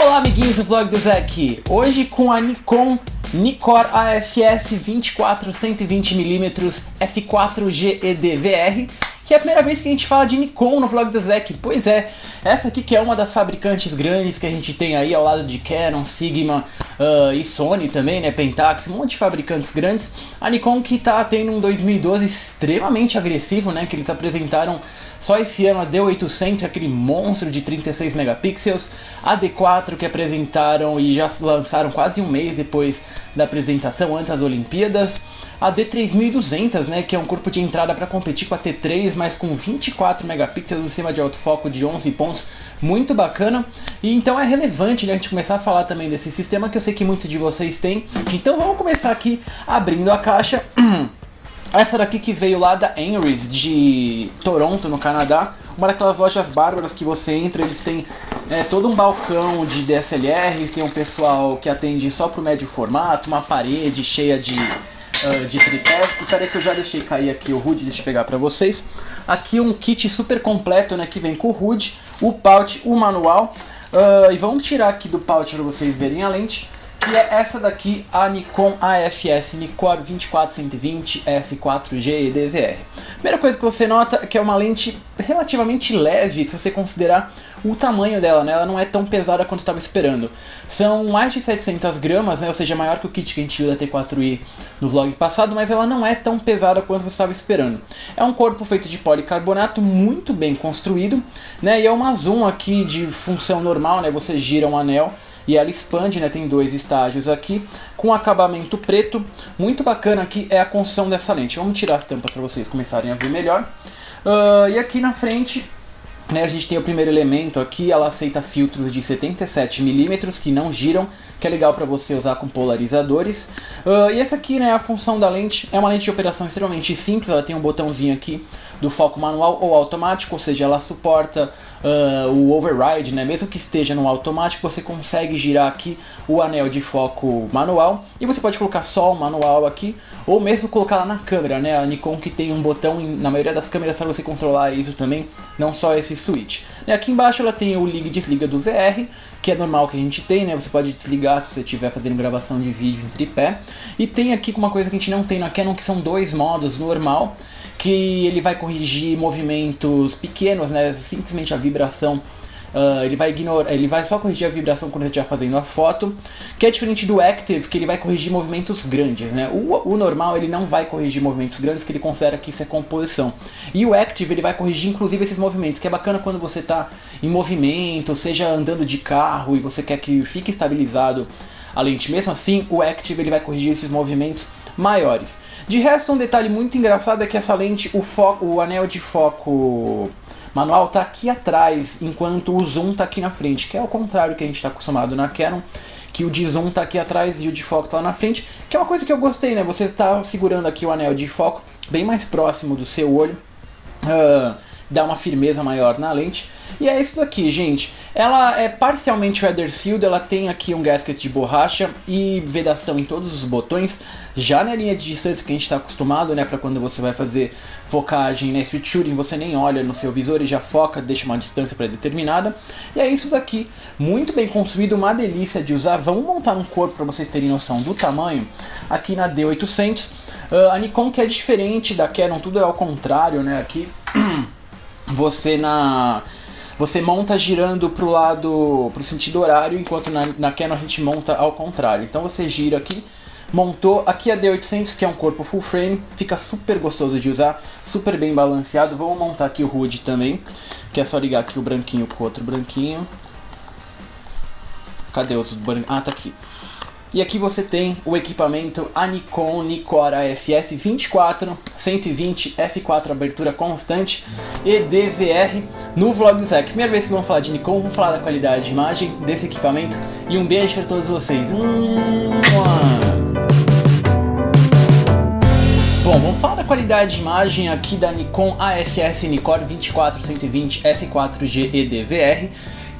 Olá amiguinhos do vlog do Zé aqui, hoje com a Nikon Nikkor AFS 24-120mm f4G EDVR, que é a primeira vez que a gente fala de Nikon no vlog do Zek. Pois é, essa aqui que é uma das fabricantes grandes que a gente tem aí ao lado de Canon, Sigma e Sony também, né, Pentax, um monte de fabricantes grandes. A Nikon que tá tendo um 2012 extremamente agressivo, né, que eles apresentaram só esse ano a D800, aquele monstro de 36 megapixels, a D4 que apresentaram e já lançaram quase um mês depois da apresentação, antes das Olimpíadas, a D3200, né, que é um corpo de entrada para competir com a T3, mas com 24 megapixels, em cima de autofoco de 11 pontos, muito bacana. E então é relevante, né, a gente começar a falar também desse sistema que eu sei que muitos de vocês têm. Então vamos começar aqui abrindo a caixa. Essa daqui que veio lá da Henry's de Toronto, no Canadá, uma daquelas lojas bárbaras que você entra, eles têm todo um balcão de DSLRs, tem um pessoal que atende só pro médio formato, uma parede cheia de tripés. E peraí que eu já deixei cair aqui o HUD, deixa eu pegar pra vocês. Aqui um kit super completo, né, que vem com o HUD, o pouch, o manual. E vamos tirar aqui do pouch para vocês verem a lente, que é essa daqui, a Nikon AFS Nikkor 24-120 f4G EDVR. Primeira coisa que você nota é que é uma lente relativamente leve, se você considerar o tamanho dela, né? Ela não é tão pesada quanto eu estava esperando. São mais de 700 gramas, né? Ou seja, maior que o kit que a gente viu da T4i no vlog passado, mas ela não é tão pesada quanto você estava esperando. É um corpo feito de policarbonato, muito bem construído, né? E é uma zoom aqui de função normal, né? Você gira um anel e ela expande, né? Tem dois estágios aqui, com acabamento preto. Muito bacana aqui é a construção dessa lente. Vamos tirar as tampas para vocês começarem a ver melhor. E aqui na frente, né, a gente tem o primeiro elemento aqui. Ela aceita filtros de 77mm que não giram, que é legal para você usar com polarizadores. E essa aqui, né, a função da lente é uma lente de operação extremamente simples. Ela tem um botãozinho aqui do foco manual ou automático, ou seja, ela suporta o override, né? Mesmo que esteja no automático, você consegue girar aqui o anel de foco manual, e você pode colocar só o manual aqui, ou mesmo colocar lá na câmera, né? A Nikon que tem um botão na maioria das câmeras para você controlar isso também, não só esse switch. Aqui embaixo ela tem o liga e desliga do VR, que é normal que a gente tem, né? Você pode desligar se você estiver fazendo gravação de vídeo em tripé. E tem aqui uma coisa que a gente não tem na Canon, que são dois modos normal, que ele vai corrigir movimentos pequenos, né? Simplesmente a vibração. Ele vai só corrigir a vibração quando você estiver fazendo a foto, que é diferente do Active, que ele vai corrigir movimentos grandes, né? O normal ele não vai corrigir movimentos grandes, que ele considera que isso é composição. E o Active ele vai corrigir inclusive esses movimentos, que é bacana quando você está em movimento, seja andando de carro e você quer que fique estabilizado a lente. Mesmo assim, o Active ele vai corrigir esses movimentos maiores. De resto, um detalhe muito engraçado é que essa lente, o anel de foco manual tá aqui atrás, enquanto o zoom tá aqui na frente, que é o contrário que a gente está acostumado na Canon, que o de zoom tá aqui atrás e o de foco tá lá na frente, que é uma coisa que eu gostei, né? Você tá segurando aqui o anel de foco bem mais próximo do seu olho, dá uma firmeza maior na lente. E é isso daqui, gente. Ela é parcialmente weather sealed, ela tem aqui um gasket de borracha e vedação em todos os botões, já na linha de distância que a gente está acostumado, né, para quando você vai fazer focagem, né, street shooting, você nem olha no seu visor e já foca, deixa uma distância pré-determinada. E é isso daqui, muito bem construído, uma delícia de usar. Vamos montar um corpo para vocês terem noção do tamanho aqui na D800. A Nikon, que é diferente da Canon, tudo é ao contrário, né, aqui você monta girando pro sentido horário, enquanto na Canon a gente monta ao contrário. Então você gira aqui, montou aqui a D800, que é um corpo full frame, fica super gostoso de usar, super bem balanceado. Vamos montar aqui o HUD também, que é só ligar aqui o branquinho com o outro branquinho. Cadê os branquinhos? Ah, tá aqui. E aqui você tem o equipamento a Nikon Nikkor AFS 24-120 f4 abertura constante EDVR no vlog do Zek. Primeira vez que vamos falar de Nikon, vamos falar da qualidade de imagem desse equipamento. E um beijo para todos vocês. Bom, vamos falar da qualidade de imagem aqui da Nikon AFS Nikkor 24-120 f4G EDVR,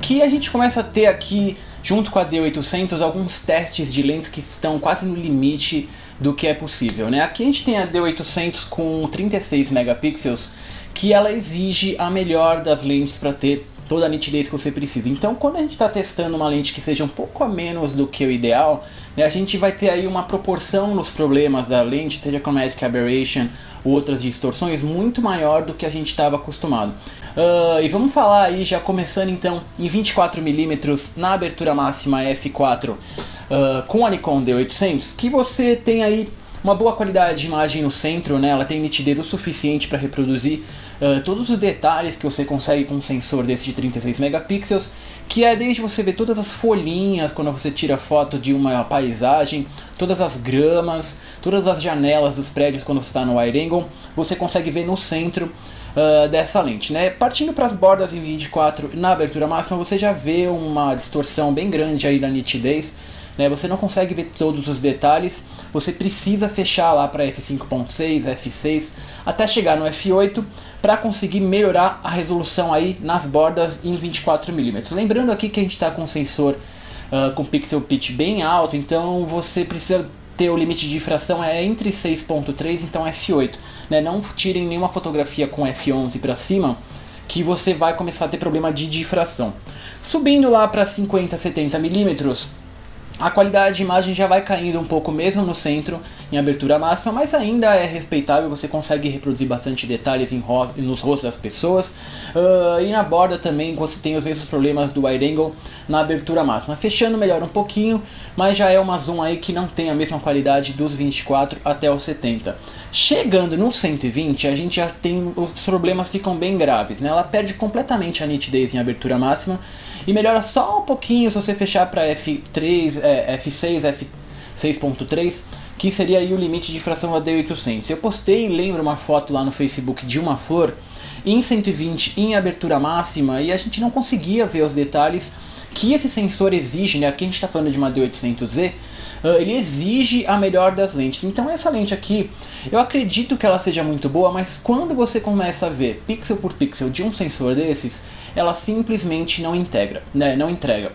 que a gente começa a ter aqui, junto com a D800, alguns testes de lentes que estão quase no limite do que é possível, né? Aqui a gente tem a D800 com 36 megapixels, que ela exige a melhor das lentes para ter toda a nitidez que você precisa. Então, quando a gente está testando uma lente que seja um pouco a menos do que o ideal, né, a gente vai ter aí uma proporção nos problemas da lente, seja chromatic aberration ou outras distorções, muito maior do que a gente estava acostumado. E vamos falar aí, já começando então, em 24mm na abertura máxima f4 com a Nikon D800, que você tem aí uma boa qualidade de imagem no centro, né? Ela tem nitidez o suficiente para reproduzir todos os detalhes que você consegue com um sensor desse de 36 megapixels, que é desde você ver todas as folhinhas quando você tira foto de uma paisagem, todas as gramas, todas as janelas dos prédios quando você está no wide angle, você consegue ver no centro dessa lente, né? Partindo para as bordas em 24 na abertura máxima, você já vê uma distorção bem grande aí na nitidez, né? Você não consegue ver todos os detalhes, você precisa fechar lá para f5.6, f6, até chegar no f8 para conseguir melhorar a resolução aí nas bordas em 24mm. Lembrando aqui que a gente está com um sensor com pixel pitch bem alto, então você precisa ter o limite de difração entre 6.3, então f8, né? Não tirem nenhuma fotografia com f11 para cima, que você vai começar a ter problema de difração. Subindo lá para 50, 70mm, a qualidade de imagem já vai caindo um pouco mesmo no centro, em abertura máxima, mas ainda é respeitável, você consegue reproduzir bastante detalhes nos rostos das pessoas. E na borda também você tem os mesmos problemas do wide angle na abertura máxima. Fechando melhora um pouquinho, mas já é uma zoom aí que não tem a mesma qualidade dos 24 até os 70. Chegando no 120, a gente já tem, os problemas ficam bem graves, né? Ela perde completamente a nitidez em abertura máxima e melhora só um pouquinho se você fechar para F3, F6, F6.3, que seria aí o limite de difração da D800. Eu postei, lembro, uma foto lá no Facebook de uma flor em 120 em abertura máxima e a gente não conseguia ver os detalhes que esse sensor exige, né? Aqui a gente está falando de uma D800Z, ele exige a melhor das lentes. Então essa lente aqui, eu acredito que ela seja muito boa, mas quando você começa a ver pixel por pixel de um sensor desses, ela simplesmente não integra, né? Não entrega.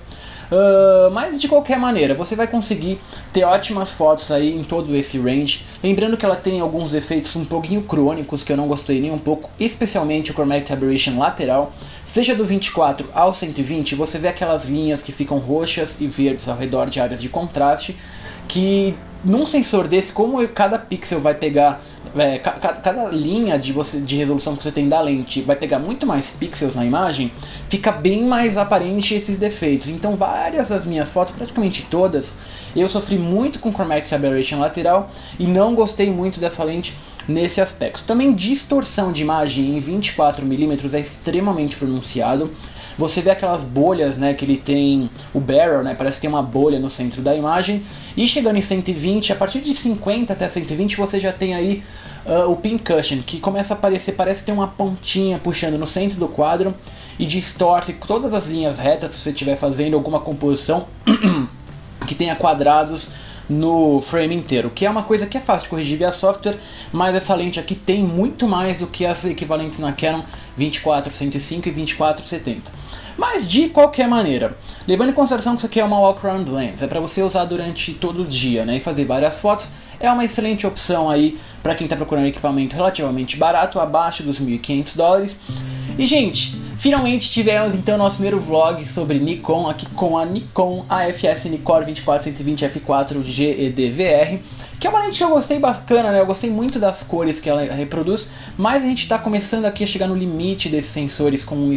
Mas de qualquer maneira, você vai conseguir ter ótimas fotos aí em todo esse range. Lembrando que ela tem alguns efeitos um pouquinho crônicos que eu não gostei nem um pouco, especialmente o chromatic aberration lateral. Seja do 24 ao 120, você vê aquelas linhas que ficam roxas e verdes ao redor de áreas de contraste, que num sensor desse, como cada pixel vai pegar, cada linha de resolução que você tem da lente vai pegar muito mais pixels na imagem, fica bem mais aparente esses defeitos. Então várias das minhas fotos, praticamente todas, eu sofri muito com chromatic aberration lateral e não gostei muito dessa lente nesse aspecto. Também distorção de imagem em 24mm é extremamente pronunciado. Você vê aquelas bolhas, né, que ele tem, o barrel, né, parece que tem uma bolha no centro da imagem. E chegando em 120, a partir de 50 até 120 você já tem aí o pincushion, que começa a aparecer, parece que tem uma pontinha puxando no centro do quadro e distorce todas as linhas retas se você estiver fazendo alguma composição que tenha quadrados no frame inteiro, que é uma coisa que é fácil de corrigir via software, mas essa lente aqui tem muito mais do que as equivalentes na Canon 24-105 e 24-70. Mas de qualquer maneira, levando em consideração que isso aqui é uma walk-around lens, é para você usar durante todo o dia, né, e fazer várias fotos, é uma excelente opção aí para quem está procurando equipamento relativamente barato, abaixo dos $1.500. E gente, finalmente tivemos então nosso primeiro vlog sobre Nikon, aqui com a Nikon AFS Nikkor 24-120 f4 GED-VR, que é uma lente que eu gostei bacana, né? Eu gostei muito das cores que ela reproduz, mas a gente está começando aqui a chegar no limite desses sensores com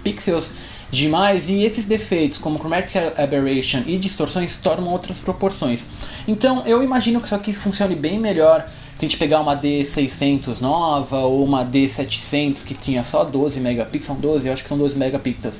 pixels demais, e esses defeitos como chromatic aberration e distorções tornam outras proporções. Então eu imagino que isso aqui funcione bem melhor se a gente pegar uma D600 nova ou uma D700 que tinha só 12 megapixels, eu acho que são 12 megapixels.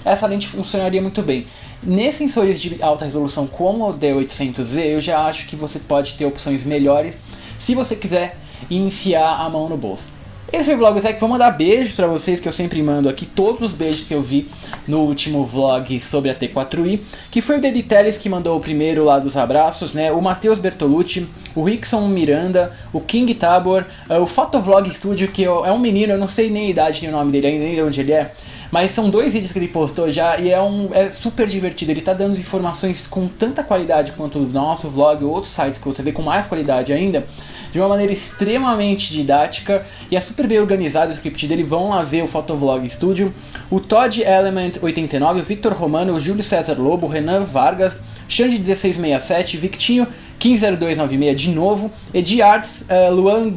Essa lente funcionaria muito bem. Nesses sensores de alta resolução como o D800Z, eu já acho que você pode ter opções melhores se você quiser enfiar a mão no bolso. Esse foi o Vlog Zé, que vou mandar beijos pra vocês, que eu sempre mando aqui, todos os beijos que eu vi no último vlog sobre a T4i, que foi o Dedi Teles que mandou o primeiro lá dos abraços, né? O Matheus Bertolucci, o Rickson Miranda, o King Tabor, o Photovlog Studio, que é um menino, eu não sei nem a idade nem o nome dele ainda, nem de onde ele é, Mas são 2 vídeos que ele postou já e é super divertido. Ele tá dando informações com tanta qualidade quanto o nosso vlog ou outros sites que você vê com mais qualidade ainda, de uma maneira extremamente didática, e é super bem organizado o script dele. Vão lá ver o Photovlog Studio. O Todd Element 89, o Victor Romano, o Júlio César Lobo, o Renan Vargas, Xande 1667, Victinho 150296 de novo, Edi Arts, Luan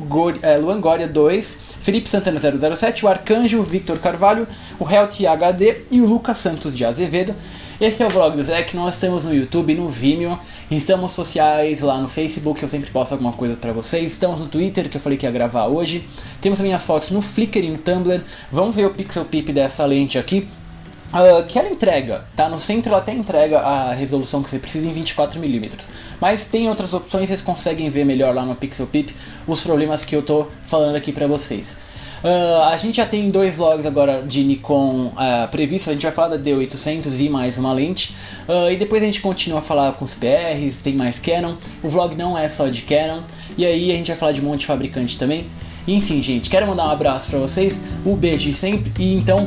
Gória 2, Felipe Santana 007, o Arcanjo, Victor Carvalho, o Health HD e o Lucas Santos de Azevedo. Esse é o vlog do Zé, que nós estamos no YouTube, no Vimeo, estamos sociais lá no Facebook, eu sempre posto alguma coisa pra vocês, estamos no Twitter, que eu falei que ia gravar hoje, temos também as fotos no Flickr e no Tumblr. Vamos ver o Pixel Peep dessa lente aqui, que ela entrega, tá? No centro ela até entrega a resolução que você precisa em 24mm, mas tem outras opções, vocês conseguem ver melhor lá no Pixel Peep os problemas que eu tô falando aqui pra vocês. A gente já tem 2 vlogs agora de Nikon previsto. A gente vai falar da D800 e mais uma lente, e depois a gente continua a falar com os PRs, tem mais Canon. O vlog não é só de Canon, e aí a gente vai falar de um monte de fabricante também. Enfim, gente, quero mandar um abraço pra vocês, um beijo de sempre, e então...